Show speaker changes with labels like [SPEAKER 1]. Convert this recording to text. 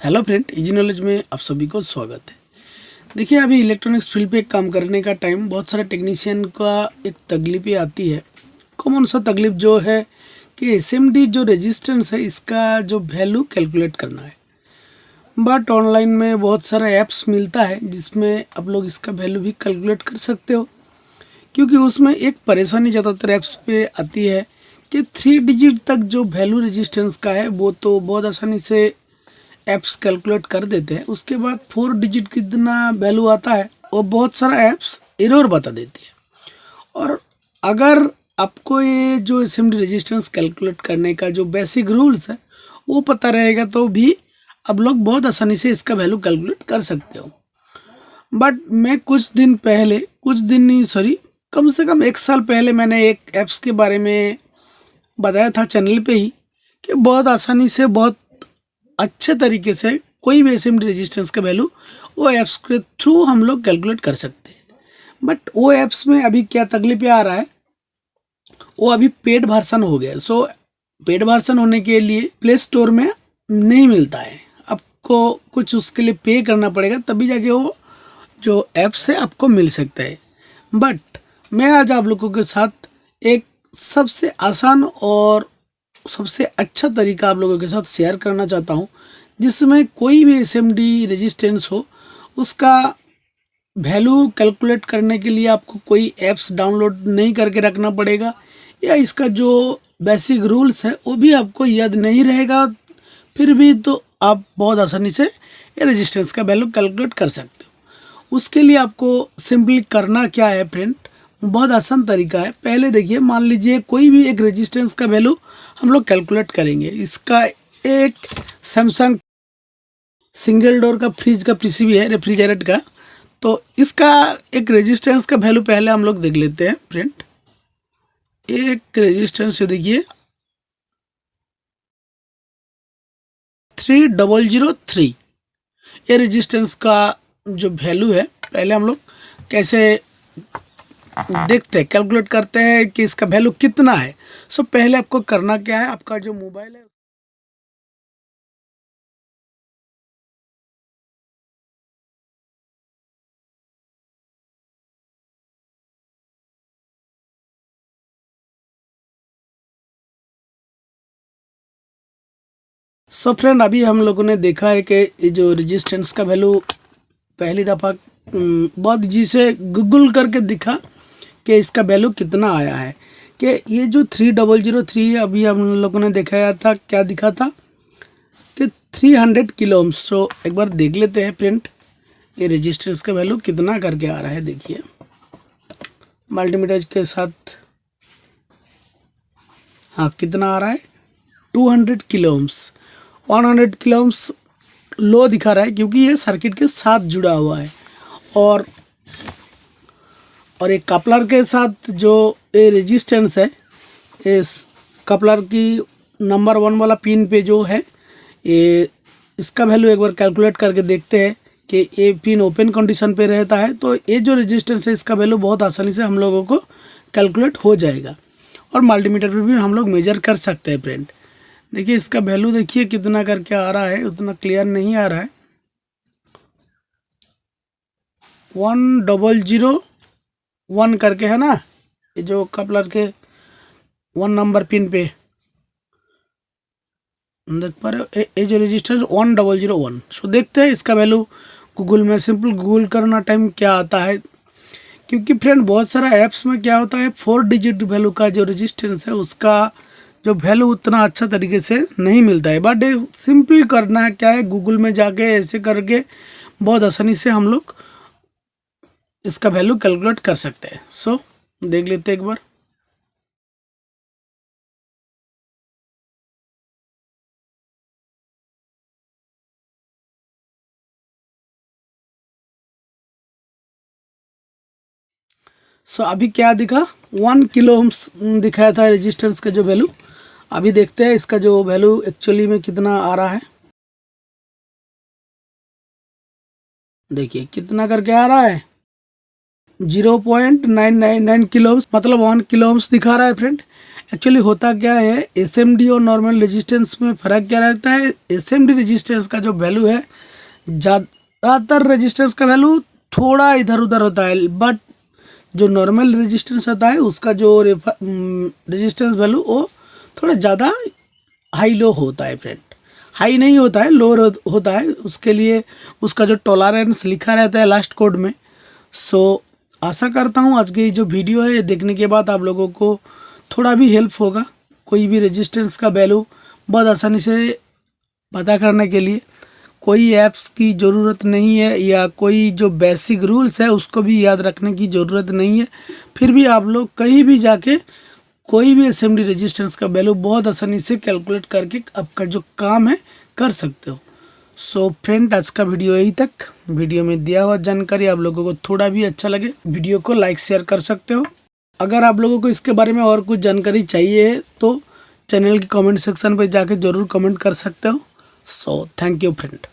[SPEAKER 1] Hello friend, easy knowledge में आप सभी को स्वागत है। देखिए, अभी इलेक्ट्रॉनिक्स फील्ड पे काम करने का टाइम बहुत सारे टेक्नीशियन का एक तकलीफ आती है। कॉमन सा तकलीफ जो है कि एसएमडी जो रेजिस्टेंस है इसका जो वैल्यू कैलकुलेट करना है। बट ऑनलाइन में बहुत सारा ऐप्स मिलता है जिसमें आप लोग इसका वैल्यू भी कैलकुलेट कर सकते हो। क्योंकि उसमें एक परेशानी ज़्यादातर ऐप्स पे आती है कि 3 डिजिट तक जो वैल्यू रेजिस्टेंस का है वो तो बहुत आसानी से ऐप्स कैलकुलेट कर देते हैं। उसके बाद 4 डिजिट कितना वैल्यू आता है वो बहुत सारा ऐप्स एरर बता देती है। और अगर आपको ये जो असेंबली रेजिस्टेंस कैलकुलेट करने का जो बेसिक रूल्स है वो पता रहेगा तो भी आप लोग बहुत आसानी से इसका वैल्यू कैलकुलेट कर सकते हो। बट मैं कुछ दिन नहीं सॉरी कम से कम 1 साल पहले मैंने एक ऐप्स के बारे में बताया था चैनल पे ही कि बहुत आसानी से बहुत अच्छे तरीके से कोई भी असेंबली रेजिस्टेंस का वैल्यू वो ऐप्स के थ्रू हम लोग कैलकुलेट कर सकते हैं। बट वो ऐप्स में अभी क्या तकलीफ आ रहा है, वो अभी पेड वर्जन हो गया। सो पेड वर्जन होने के लिए प्ले स्टोर में नहीं मिलता है, आपको कुछ उसके लिए पे करना पड़ेगा तभी जाके वो जो ऐप्स है आपको मिल सकता है। बट मैं आज आप लोगों के साथ एक सबसे आसान और सबसे अच्छा तरीका आप लोगों के साथ शेयर करना चाहता हूँ जिसमें कोई भी एसएमडी रेजिस्टेंस हो उसका वैल्यू कैलकुलेट करने के लिए आपको कोई ऐप्स डाउनलोड नहीं करके रखना पड़ेगा, या इसका जो बेसिक रूल्स है वो भी आपको याद नहीं रहेगा। फिर भी तो आप बहुत आसानी से ये रेजिस्टेंस का वैल्यू कैलकुलेट कर सकते हो। उसके लिए आपको सिंपली करना क्या है फ्रेंड, बहुत आसान तरीका है। पहले देखिए, मान लीजिए कोई भी एक रेजिस्टेंस का वैल्यू हम लोग कैलकुलेट करेंगे। इसका एक सैमसंग सिंगल डोर का फ्रिज का पीसीबी है, रेफ्रिजरेट का। तो इसका एक रेजिस्टेंस का वैल्यू पहले हम लोग देख लेते हैं फ्रेंड। एक रेजिस्टेंस देखिए 3003, ये रेजिस्टेंस का जो वैल्यू है पहले हम लोग कैसे देखते हैं, कैलकुलेट करते हैं कि इसका वैल्यू कितना है। सो पहले आपको करना क्या है, आपका जो मोबाइल है सो फ्रेंड, अभी हम लोगों ने देखा है कि ये जो रेजिस्टेंस का वैल्यू पहली दफ़ा बहुत जी से गूगल करके दिखा कि इसका वैल्यू कितना आया है। कि ये जो 3003 अभी हम लोगों ने दिखाया था, क्या दिखा था कि 300 किलो ओम्स। सो एक बार देख लेते हैं प्रिंट, ये रेजिस्टेंस का वैल्यू कितना करके आ रहा है। देखिए मल्टीमीटर के साथ, हाँ कितना आ रहा है 200 किलो ओम्स। 100 किलो ओम्स लो दिखा रहा है क्योंकि ये सर्किट के साथ जुड़ा हुआ है। और एक कपलर के साथ जो ये रेजिस्टेंस है, इस कपलर की नंबर 1 वाला पिन पे जो है ये, इसका वैल्यू एक बार कैलकुलेट करके देखते हैं कि ये पिन ओपन कंडीशन पे रहता है तो ये जो रेजिस्टेंस है इसका वैल्यू बहुत आसानी से हम लोगों को कैलकुलेट हो जाएगा। और मल्टीमीटर पे भी हम लोग मेजर कर सकते हैं फ्रेंड। देखिए इसका वैल्यू देखिए कितना करके आ रहा है, उतना क्लियर नहीं आ रहा है। 1001 करके है ना, ये जो कपलर के 1 नंबर पिन पे देख पा रहे हो, ये जो रजिस्टर 1001। सो देखते हैं इसका वैल्यू गूगल में, सिंपल गूगल करना टाइम क्या आता है। क्योंकि फ्रेंड बहुत सारा ऐप्स में क्या होता है 4 डिजिट वैल्यू का जो रजिस्टेंस है उसका जो वैल्यू उतना अच्छा तरीके से नहीं मिलता है। बट सिंपल करना है क्या है, गूगल में जाके ऐसे करके बहुत आसानी से हम लोग इसका वैल्यू कैलकुलेट कर सकते हैं। सो देख लेते हैं एक बार। सो अभी क्या दिखा, 1 किलो ओम्स दिखाया था रेजिस्टेंस का जो वैल्यू। अभी देखते हैं इसका जो वैल्यू एक्चुअली में कितना आ रहा है। देखिए कितना करके आ रहा है 0.999 किलो ओम्स, मतलब 1 किलो ओम्स दिखा रहा है फ्रेंड। एक्चुअली होता क्या है, एसएमडी और नॉर्मल रेजिस्टेंस में फ़र्क क्या रहता है। एसएमडी रेजिस्टेंस का जो वैल्यू है, ज़्यादातर रेजिस्टेंस का वैल्यू थोड़ा इधर उधर होता है, बट जो नॉर्मल रेजिस्टेंस होता है उसका जो रेजिस्टेंस वैल्यू वो थोड़ा ज़्यादा हाई लो होता है फ्रेंड। हाई नहीं होता है, लो होता है। उसके लिए उसका जो टॉलरेंस लिखा रहता है लास्ट कोड में। सो आशा करता हूँ आज की जो वीडियो है ये देखने के बाद आप लोगों को थोड़ा भी हेल्प होगा। कोई भी रेजिस्टेंस का वैल्यू बहुत आसानी से पता करने के लिए कोई ऐप्स की ज़रूरत नहीं है, या कोई जो बेसिक रूल्स है उसको भी याद रखने की ज़रूरत नहीं है। फिर भी आप लोग कहीं भी जाके कोई भी एसएमडी रेजिस्टेंस का वैल्यू बहुत आसानी से कैलकुलेट करके आपका जो काम है कर सकते हो। सो फ्रेंड, आज का वीडियो यही तक। वीडियो में दिया हुआ जानकारी आप लोगों को थोड़ा भी अच्छा लगे, वीडियो को लाइक शेयर कर सकते हो। अगर आप लोगों को इसके बारे में और कुछ जानकारी चाहिए है तो चैनल के कमेंट सेक्शन पर जाके ज़रूर कमेंट कर सकते हो। So thank you friend.